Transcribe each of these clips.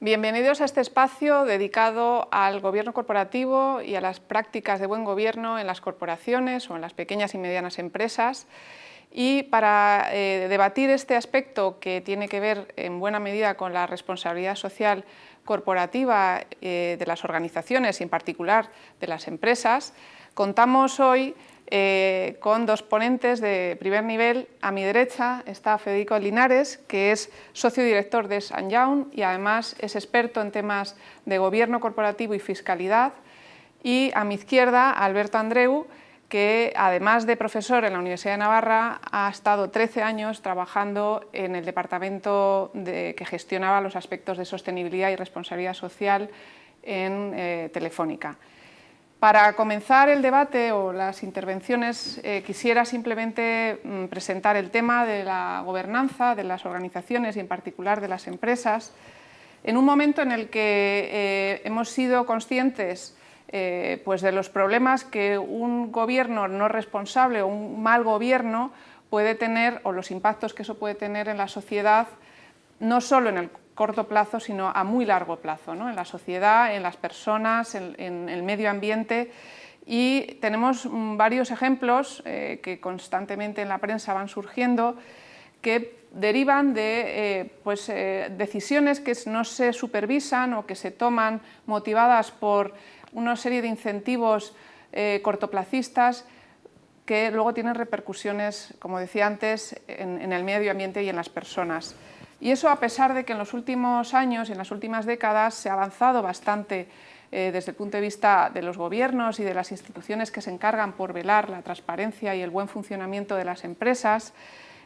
Bienvenidos a este espacio dedicado al gobierno corporativo y a las prácticas de buen gobierno en las corporaciones o en las pequeñas y medianas empresas. Y para debatir este aspecto que tiene que ver en buena medida con la responsabilidad social corporativa de las organizaciones y en particular de las empresas, contamos hoy con dos ponentes de primer nivel. A mi derecha está Federico Linares, que es socio director de St. Young y además es experto en temas de gobierno corporativo y fiscalidad. Y a mi izquierda, Alberto Andreu, que además de profesor en la Universidad de Navarra, ha estado 13 años trabajando en el departamento que gestionaba los aspectos de sostenibilidad y responsabilidad social en Telefónica. Para comenzar el debate o las intervenciones, quisiera simplemente presentar el tema de la gobernanza de las organizaciones y en particular de las empresas, en un momento en el que hemos sido conscientes pues de los problemas que un gobierno no responsable o un mal gobierno puede tener, o los impactos que eso puede tener en la sociedad, no solo en el corto plazo, sino a muy largo plazo, ¿no? En la sociedad, en las personas, en el medio ambiente. Y tenemos varios ejemplos que constantemente en la prensa van surgiendo, que derivan de decisiones que no se supervisan o que se toman motivadas por una serie de incentivos cortoplacistas que luego tienen repercusiones, como decía antes, en el medio ambiente y en las personas. Y eso a pesar de que en los últimos años y en las últimas décadas se ha avanzado bastante desde el punto de vista de los gobiernos y de las instituciones que se encargan por velar la transparencia y el buen funcionamiento de las empresas,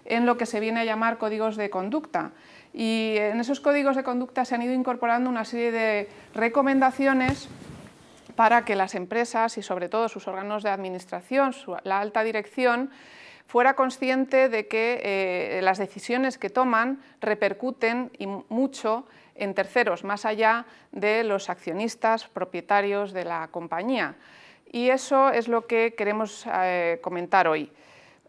en lo que se viene a llamar códigos de conducta. Y en esos códigos de conducta se han ido incorporando una serie de recomendaciones para que las empresas y sobre todo sus órganos de administración, la alta dirección, fuera consciente de que las decisiones que toman repercuten y mucho en terceros, más allá de los accionistas propietarios de la compañía. Y eso es lo que queremos comentar hoy.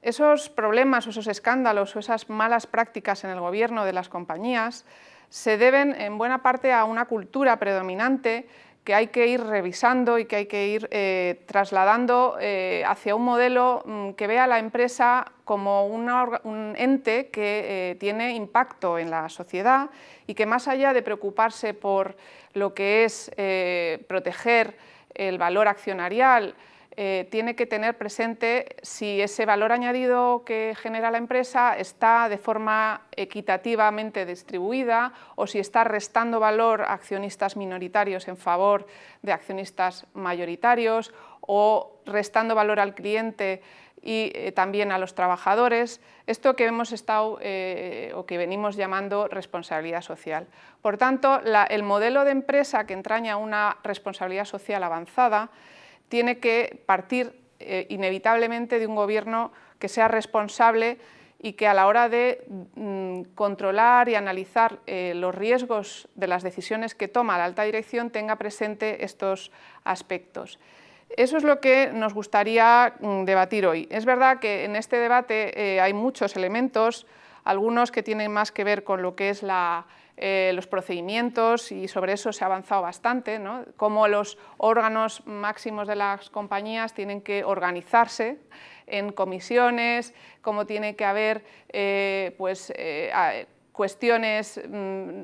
Esos problemas o esos escándalos o esas malas prácticas en el gobierno de las compañías se deben en buena parte a una cultura predominante que hay que ir revisando y que hay que ir trasladando hacia un modelo que vea a la empresa como un ente que tiene impacto en la sociedad y que más allá de preocuparse por lo que es proteger el valor accionarial, tiene que tener presente si ese valor añadido que genera la empresa está de forma equitativamente distribuida o si está restando valor a accionistas minoritarios en favor de accionistas mayoritarios o restando valor al cliente y también a los trabajadores, esto que hemos estado o que venimos llamando responsabilidad social. Por tanto, el modelo de empresa que entraña una responsabilidad social avanzada tiene que partir inevitablemente de un gobierno que sea responsable y que a la hora de controlar y analizar los riesgos de las decisiones que toma la alta dirección tenga presente estos aspectos. Eso es lo que nos gustaría debatir hoy. Es verdad que en este debate hay muchos elementos, algunos que tienen más que ver con lo que es los procedimientos y sobre eso se ha avanzado bastante, ¿no? Cómo los órganos máximos de las compañías tienen que organizarse en comisiones, cómo tiene que haber cuestiones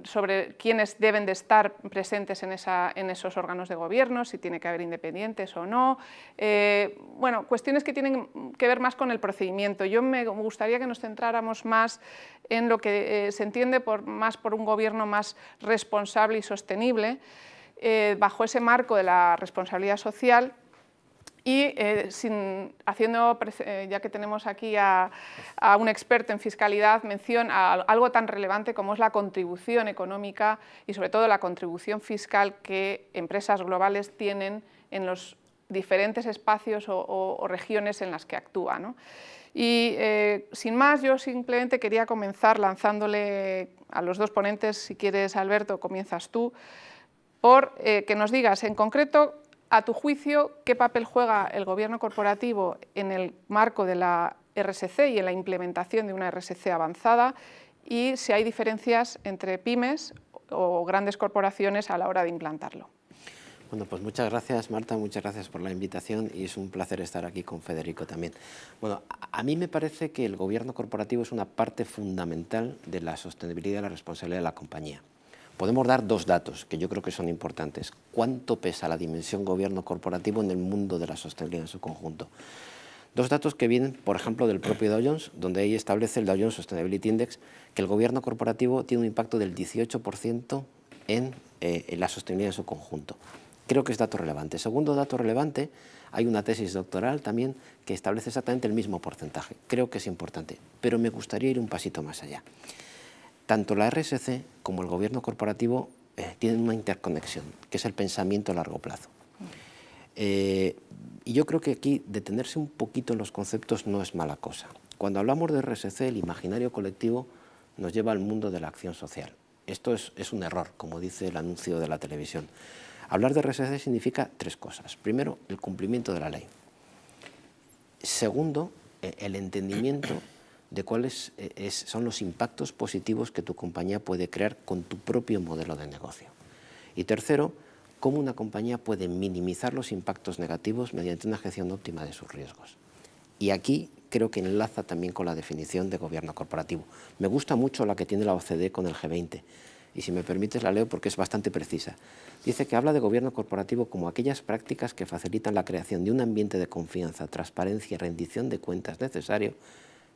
sobre quiénes deben de estar presentes en esos órganos de gobierno, si tiene que haber independientes o no. Bueno, cuestiones que tienen que ver más con el procedimiento. Yo me gustaría que nos centráramos más en lo que se entiende más por un gobierno más responsable y sostenible, bajo ese marco de la responsabilidad social. Y ya que tenemos aquí a un experto en fiscalidad, mención a algo tan relevante como es la contribución económica y sobre todo la contribución fiscal que empresas globales tienen en los diferentes espacios o regiones en las que actúan, ¿no? Y sin más, yo simplemente quería comenzar lanzándole a los dos ponentes, si quieres Alberto, comienzas tú, por que nos digas en concreto, a tu juicio, ¿qué papel juega el gobierno corporativo en el marco de la RSC y en la implementación de una RSC avanzada, y si hay diferencias entre pymes o grandes corporaciones a la hora de implantarlo. Bueno, pues muchas gracias, Marta, muchas gracias por la invitación y es un placer estar aquí con Federico también. Bueno, a mí me parece que el gobierno corporativo es una parte fundamental de la sostenibilidad y la responsabilidad de la compañía. Podemos dar dos datos que yo creo que son importantes. ¿Cuánto pesa la dimensión gobierno corporativo en el mundo de la sostenibilidad en su conjunto? Dos datos que vienen, por ejemplo, del propio Dow Jones, donde ahí establece el Dow Jones Sustainability Index, que el gobierno corporativo tiene un impacto del 18% en la sostenibilidad en su conjunto. Creo que es dato relevante. Segundo dato relevante, hay una tesis doctoral también que establece exactamente el mismo porcentaje. Creo que es importante, pero me gustaría ir un pasito más allá. Tanto la RSC como el gobierno corporativo tienen una interconexión, que es el pensamiento a largo plazo. Y yo creo que aquí detenerse un poquito en los conceptos no es mala cosa. Cuando hablamos de RSC, el imaginario colectivo nos lleva al mundo de la acción social. Esto es un error, como dice el anuncio de la televisión. Hablar de RSC significa tres cosas. Primero, el cumplimiento de la ley. Segundo, el entendimiento de cuáles son los impactos positivos que tu compañía puede crear con tu propio modelo de negocio. Y tercero, cómo una compañía puede minimizar los impactos negativos mediante una gestión óptima de sus riesgos. Y aquí creo que enlaza también con la definición de gobierno corporativo. Me gusta mucho la que tiene la OCDE con el G20. Y si me permites la leo porque es bastante precisa. Dice que habla de gobierno corporativo como aquellas prácticas que facilitan la creación de un ambiente de confianza, transparencia y rendición de cuentas necesario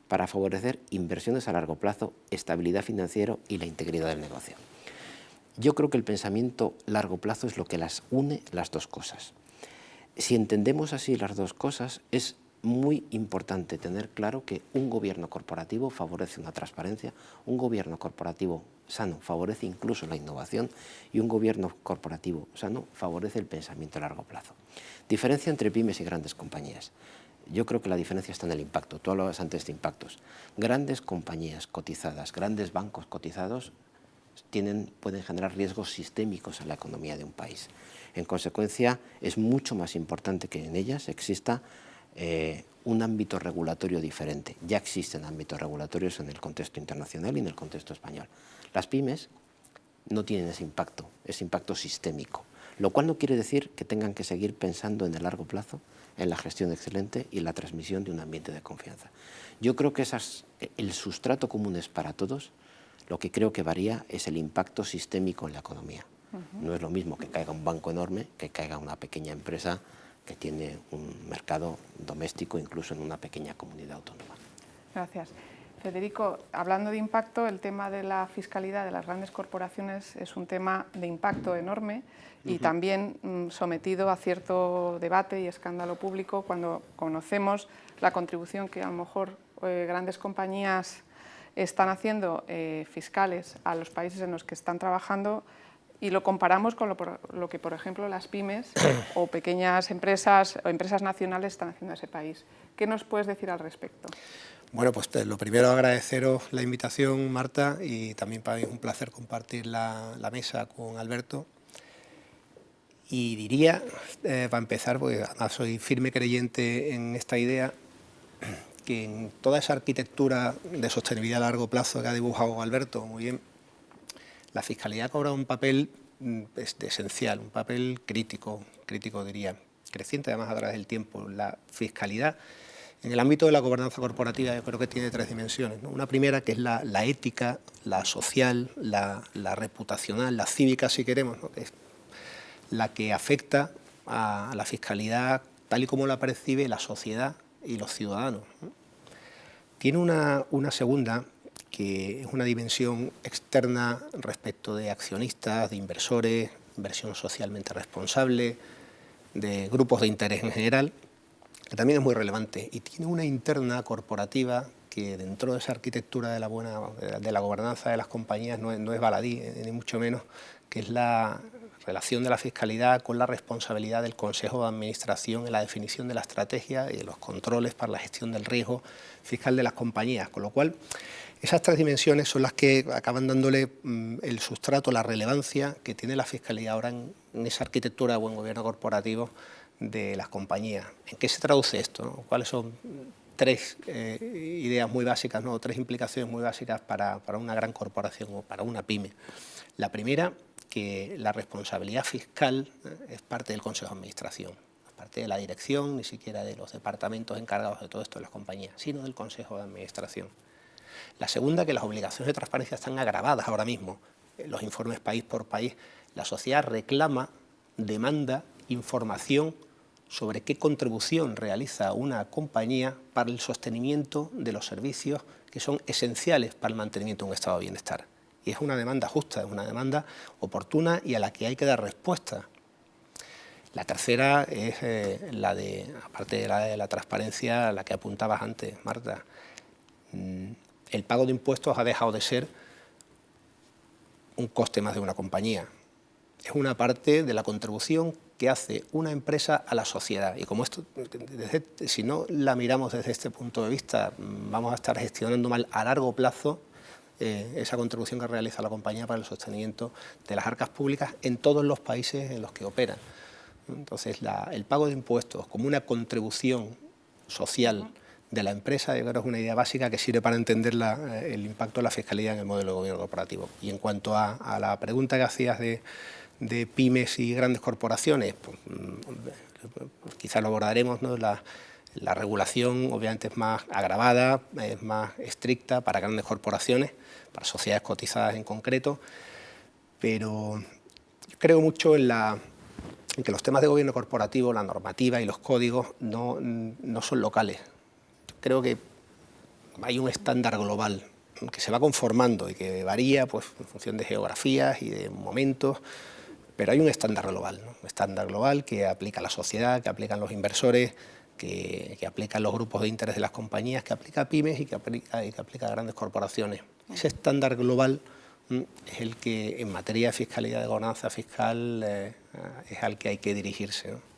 para favorecer inversiones a largo plazo, estabilidad financiera y la integridad del negocio. Yo creo que el pensamiento largo plazo es lo que las une las dos cosas. Si entendemos así las dos cosas, es muy importante tener claro que un gobierno corporativo favorece una transparencia, un gobierno corporativo sano favorece incluso la innovación y un gobierno corporativo sano favorece el pensamiento a largo plazo. Diferencia entre pymes y grandes compañías. Yo creo que la diferencia está en el impacto. Tú hablabas antes de impactos. Grandes compañías cotizadas, grandes bancos cotizados pueden generar riesgos sistémicos en la economía de un país. En consecuencia, es mucho más importante que en ellas exista un ámbito regulatorio diferente. Ya existen ámbitos regulatorios en el contexto internacional y en el contexto español. Las pymes no tienen ese impacto sistémico, lo cual no quiere decir que tengan que seguir pensando en el largo plazo, en la gestión excelente y la transmisión de un ambiente de confianza. Yo creo que el sustrato común es para todos. Lo que creo que varía es el impacto sistémico en la economía. No es lo mismo que caiga un banco enorme que caiga una pequeña empresa que tiene un mercado doméstico, incluso en una pequeña comunidad autónoma. Gracias. Federico, hablando de impacto, el tema de la fiscalidad de las grandes corporaciones es un tema de impacto enorme y también sometido a cierto debate y escándalo público cuando conocemos la contribución que a lo mejor grandes compañías están haciendo fiscales a los países en los que están trabajando y lo comparamos con lo que, por ejemplo, las pymes o pequeñas empresas o empresas nacionales están haciendo en ese país. ¿Qué nos puedes decir al respecto? Bueno, pues lo primero agradeceros la invitación, Marta, y también para mí es un placer compartir la mesa con Alberto. Y diría, para empezar, porque además soy firme creyente en esta idea, que en toda esa arquitectura de sostenibilidad a largo plazo que ha dibujado Alberto muy bien, la fiscalidad cobra un papel esencial, un papel crítico diría, creciente además a través del tiempo. La fiscalidad, en el ámbito de la gobernanza corporativa, yo creo que tiene tres dimensiones, ¿no? Una primera que es la ética, la social, la reputacional, la cívica si queremos, ¿no? Que es la que afecta a la fiscalidad tal y como la percibe la sociedad y los ciudadanos, ¿no? Tiene una segunda, que es una dimensión externa respecto de accionistas, de inversores, inversión socialmente responsable, de grupos de interés en general, que también es muy relevante, y tiene una interna corporativa que dentro de esa arquitectura de la gobernanza de las compañías no es baladí, ni mucho menos, que es la relación de la fiscalidad con la responsabilidad del Consejo de Administración en la definición de la estrategia y de los controles para la gestión del riesgo fiscal de las compañías, con lo cual esas tres dimensiones son las que acaban dándole el sustrato, la relevancia que tiene la fiscalidad ahora en esa arquitectura de buen gobierno corporativo de las compañías. ¿En qué se traduce esto, ¿no? ¿Cuáles son tres ideas muy básicas, ¿no? Tres implicaciones muy básicas para una gran corporación o para una pyme. La primera, que la responsabilidad fiscal es parte del Consejo de Administración, no es parte de la dirección, ni siquiera de los departamentos encargados de todo esto de las compañías, sino del Consejo de Administración. La segunda, que las obligaciones de transparencia están agravadas ahora mismo. Los informes país por país, la sociedad reclama, demanda información sobre qué contribución realiza una compañía para el sostenimiento de los servicios que son esenciales para el mantenimiento de un estado de bienestar. Y es una demanda justa, es una demanda oportuna y a la que hay que dar respuesta. La tercera es la de, aparte de la transparencia, la que apuntabas antes, Marta. El pago de impuestos ha dejado de ser un coste más de una compañía. Es una parte de la contribución que hace una empresa a la sociedad. Y como esto, si no la miramos desde este punto de vista, vamos a estar gestionando mal a largo plazo esa contribución que realiza la compañía para el sostenimiento de las arcas públicas en todos los países en los que operan. Entonces, el pago de impuestos como una contribución social de la empresa, yo creo que es una idea básica que sirve para entender el impacto de la fiscalidad en el modelo de gobierno corporativo. Y en cuanto a la pregunta que hacías de pymes y grandes corporaciones, pues, quizás lo abordaremos, ¿no? La regulación obviamente es más agravada, es más estricta para grandes corporaciones, para sociedades cotizadas en concreto, pero yo creo mucho en que los temas de gobierno corporativo, la normativa y los códigos no son locales. Creo que hay un estándar global que se va conformando y que varía pues, en función de geografías y de momentos, pero hay un estándar global, ¿no? Un estándar global que aplica a la sociedad, que aplican los inversores, que aplican los grupos de interés de las compañías, que aplica a pymes y que aplica a grandes corporaciones. Ese estándar global es el que en materia de fiscalidad, de gobernanza fiscal, es al que hay que dirigirse, ¿no?